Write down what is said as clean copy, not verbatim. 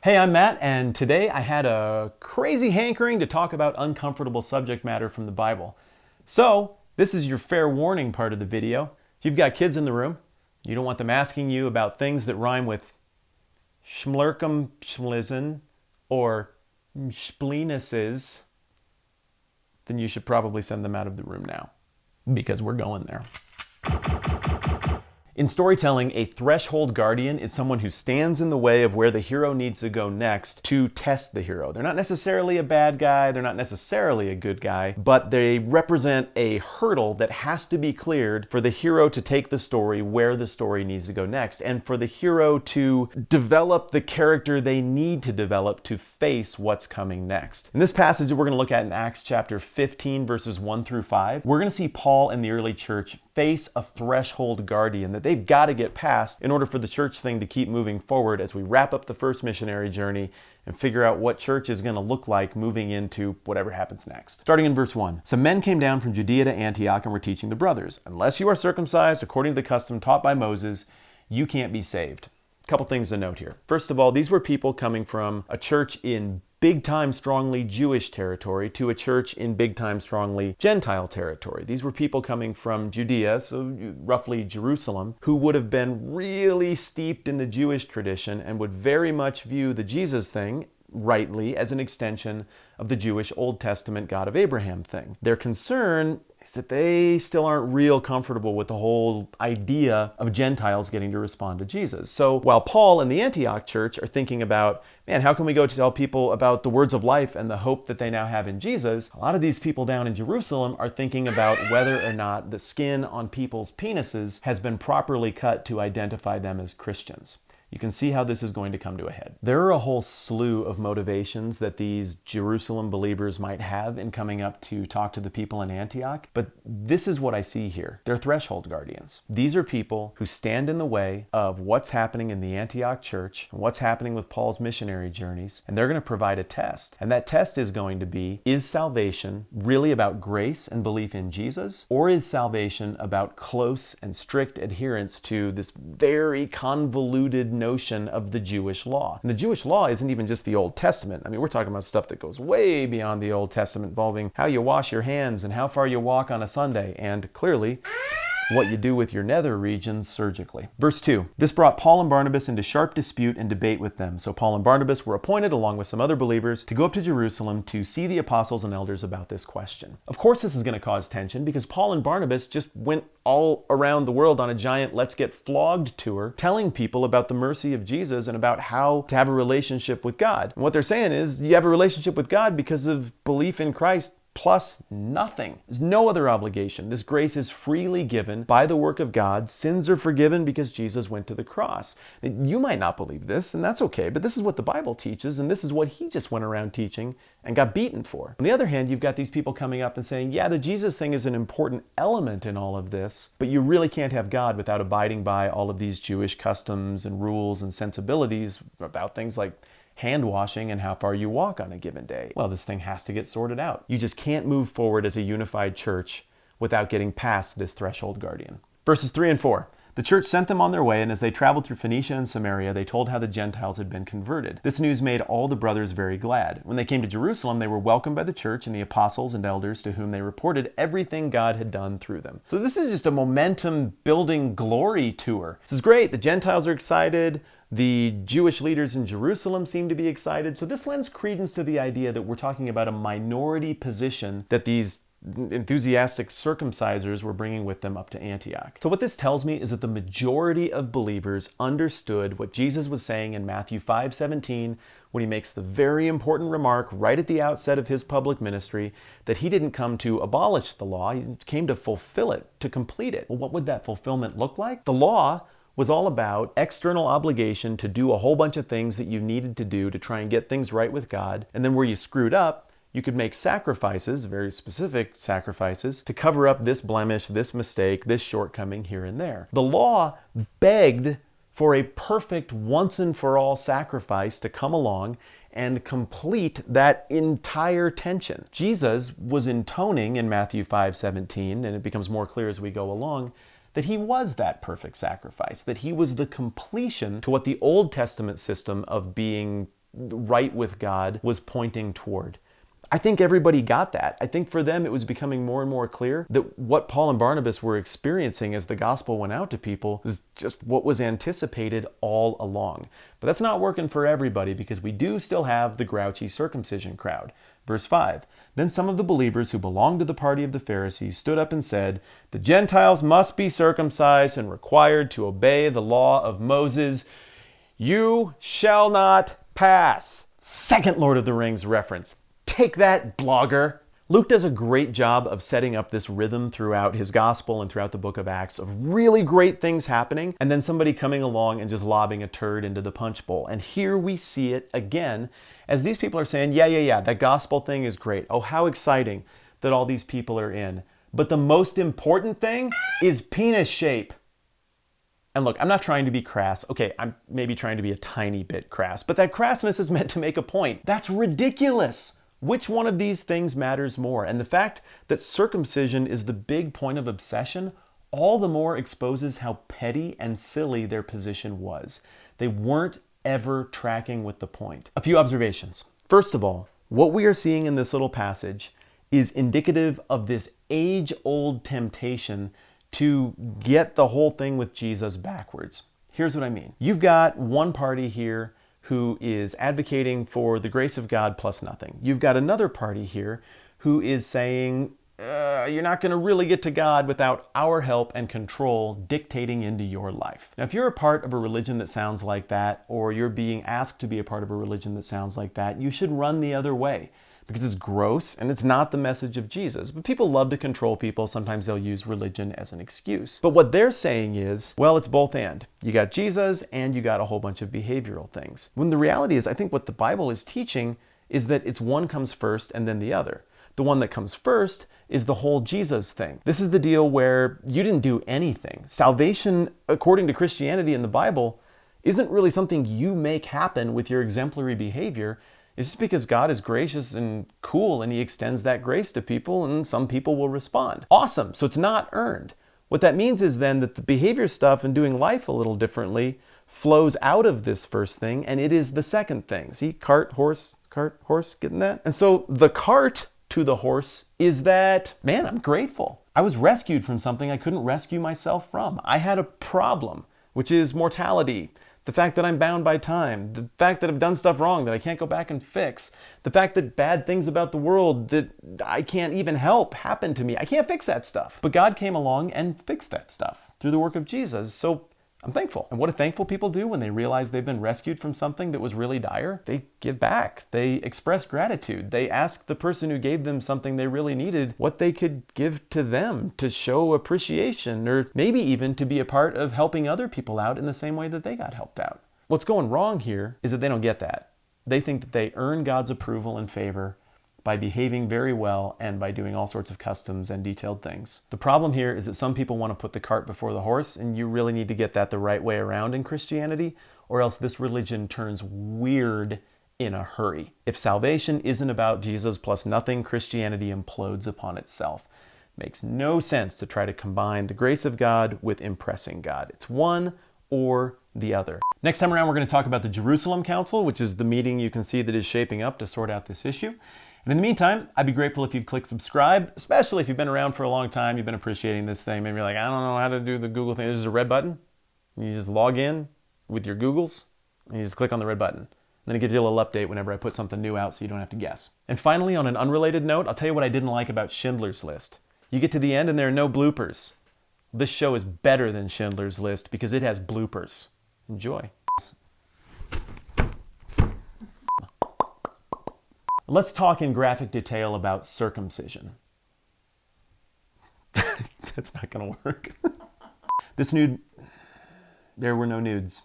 Hey, I'm Matt, and today I had a crazy hankering to talk about uncomfortable subject matter from the Bible. So, this is your fair warning part of the video. If you've got kids in the room, you don't want them asking you about things that rhyme with Circumcision or spleenuses, then you should probably send them out of the room now, because we're going there. In storytelling, a threshold guardian is someone who stands in the way of where the hero needs to go next to test the hero. They're not necessarily a bad guy, they're not necessarily a good guy, but they represent a hurdle that has to be cleared for the hero to take the story where the story needs to go next, and for the hero to develop the character they need to develop to face what's coming next. In this passage that we're going to look at in Acts chapter 15, verses 1 through 5, we're going to see Paul and the early church face a threshold guardian that they've got to get past in order for the church thing to keep moving forward as we wrap up the first missionary journey and figure out what church is going to look like moving into whatever happens next. Starting in verse 1. Some men came down from Judea to Antioch and were teaching the brothers, unless you are circumcised according to the custom taught by Moses, you can't be saved. A couple things to note here. First of all, these were people coming from a church in big-time strongly Jewish territory to a church in big-time strongly Gentile territory. These were people coming from Judea, so roughly Jerusalem, who would have been really steeped in the Jewish tradition and would very much view the Jesus thing, rightly, as an extension of the Jewish Old Testament God of Abraham thing. Their concern is that they still aren't real comfortable with the whole idea of Gentiles getting to respond to Jesus. So while Paul and the Antioch church are thinking about, man, how can we go to tell people about the words of life and the hope that they now have in Jesus? A lot of these people down in Jerusalem are thinking about whether or not the skin on people's penises has been properly cut to identify them as Christians. You can see how this is going to come to a head. There are a whole slew of motivations that these Jerusalem believers might have in coming up to talk to the people in Antioch, but this is what I see here. They're threshold guardians. These are people who stand in the way of what's happening in the Antioch church and what's happening with Paul's missionary journeys, and they're going to provide a test. And that test is going to be, is salvation really about grace and belief in Jesus, or is salvation about close and strict adherence to this very convoluted notion of the Jewish law? And the Jewish law isn't even just the Old Testament. I mean, we're talking about stuff that goes way beyond the Old Testament, involving how you wash your hands and how far you walk on a Sunday, and clearly what you do with your nether regions surgically. Verse 2. This brought Paul and Barnabas into sharp dispute and debate with them. So Paul and Barnabas were appointed, along with some other believers, to go up to Jerusalem to see the apostles and elders about this question. Of course this is going to cause tension, because Paul and Barnabas just went all around the world on a giant let's get flogged tour, telling people about the mercy of Jesus and about how to have a relationship with God. And what they're saying is, you have a relationship with God because of belief in Christ, plus nothing. There's no other obligation. This grace is freely given by the work of God. Sins are forgiven because Jesus went to the cross. You might not believe this, and that's okay, but this is what the Bible teaches, and this is what he just went around teaching and got beaten for. On the other hand, you've got these people coming up and saying, yeah, the Jesus thing is an important element in all of this, but you really can't have God without abiding by all of these Jewish customs and rules and sensibilities about things like hand washing and how far you walk on a given day. Well, this thing has to get sorted out. You just can't move forward as a unified church without getting past this threshold guardian. Verses 3 and 4. The church sent them on their way, and as they traveled through Phoenicia and Samaria, they told how the Gentiles had been converted. This news made all the brothers very glad. When they came to Jerusalem, they were welcomed by the church and the apostles and elders, to whom they reported everything God had done through them. So this is just a momentum-building glory tour. This is great. The Gentiles are excited. The Jewish leaders in Jerusalem seem to be excited. So this lends credence to the idea that we're talking about a minority position that these enthusiastic circumcisers were bringing with them up to Antioch. So what this tells me is that the majority of believers understood what Jesus was saying in Matthew 5:17 when he makes the very important remark right at the outset of his public ministry that he didn't come to abolish the law, he came to fulfill it, to complete it. Well, what would that fulfillment look like? The law was all about external obligation to do a whole bunch of things that you needed to do to try and get things right with God, and then where you screwed up, you could make sacrifices, very specific sacrifices, to cover up this blemish, this mistake, this shortcoming here and there. The law begged for a perfect once and for all sacrifice to come along and complete that entire tension. Jesus was intoning in Matthew 5:17, and it becomes more clear as we go along, that he was that perfect sacrifice, that he was the completion to what the Old Testament system of being right with God was pointing toward. I think everybody got that. I think for them it was becoming more and more clear that what Paul and Barnabas were experiencing as the gospel went out to people was just what was anticipated all along. But that's not working for everybody, because we do still have the grouchy circumcision crowd. Verse 5, then some of the believers who belonged to the party of the Pharisees stood up and said, the Gentiles must be circumcised and required to obey the law of Moses. You shall not pass. Second Lord of the Rings reference. Take that, blogger. Luke does a great job of setting up this rhythm throughout his gospel and throughout the book of Acts of really great things happening and then somebody coming along and just lobbing a turd into the punch bowl. And here we see it again as these people are saying, yeah, that gospel thing is great. Oh, how exciting that all these people are in. But the most important thing is penis shape. And look, I'm not trying to be crass. Okay, I'm maybe trying to be a tiny bit crass, but that crassness is meant to make a point. That's ridiculous. Which one of these things matters more? And the fact that circumcision is the big point of obsession all the more exposes how petty and silly their position was. They weren't ever tracking with the point. A few observations. First of all, what we are seeing in this little passage is indicative of this age-old temptation to get the whole thing with Jesus backwards. Here's what I mean. You've got one party here who is advocating for the grace of God plus nothing. You've got another party here who is saying, you're not going to really get to God without our help and control dictating into your life. Now, if you're a part of a religion that sounds like that, or you're being asked to be a part of a religion that sounds like that, you should run the other way, because it's gross and it's not the message of Jesus. But people love to control people. Sometimes they'll use religion as an excuse. But what they're saying is, well, it's both and. You got Jesus and you got a whole bunch of behavioral things. When the reality is, I think what the Bible is teaching is that it's one comes first and then the other. The one that comes first is the whole Jesus thing. This is the deal where you didn't do anything. Salvation, according to Christianity and the Bible, isn't really something you make happen with your exemplary behavior. It's just because God is gracious and cool and he extends that grace to people, and some people will respond. Awesome. So it's not earned. What that means is then that the behavior stuff and doing life a little differently flows out of this first thing, and it is the second thing. See, cart, horse, getting that? And so the cart to the horse is that, man, I'm grateful. I was rescued from something I couldn't rescue myself from. I had a problem, which is mortality. The fact that I'm bound by time, the fact that I've done stuff wrong that I can't go back and fix, the fact that bad things about the world that I can't even help happen to me. I can't fix that stuff. But God came along and fixed that stuff through the work of Jesus. So I'm thankful. And what do thankful people do when they realize they've been rescued from something that was really dire? They give back. They express gratitude. They ask the person who gave them something they really needed what they could give to them to show appreciation, or maybe even to be a part of helping other people out in the same way that they got helped out. What's going wrong here is that they don't get that. They think that they earn God's approval and favor by behaving very well and by doing all sorts of customs and detailed things. The problem here is that some people want to put the cart before the horse, and you really need to get that the right way around in Christianity, or else this religion turns weird in a hurry. If salvation isn't about Jesus plus nothing, Christianity implodes upon itself. Makes no sense to try to combine the grace of God with impressing God. It's one or the other. Next time around, we're going to talk about the Jerusalem Council, which is the meeting you can see that is shaping up to sort out this issue. And in the meantime, I'd be grateful if you'd click subscribe, especially if you've been around for a long time, you've been appreciating this thing. Maybe you're like, I don't know how to do the Google thing. There's a red button. You just log in with your Googles, and you just click on the red button. And then it gives you a little update whenever I put something new out so you don't have to guess. And finally, on an unrelated note, I'll tell you what I didn't like about Schindler's List. You get to the end and there are no bloopers. This show is better than Schindler's List because it has bloopers. Enjoy. Let's talk in graphic detail about circumcision. That's not going to work. This nude, there were no nudes.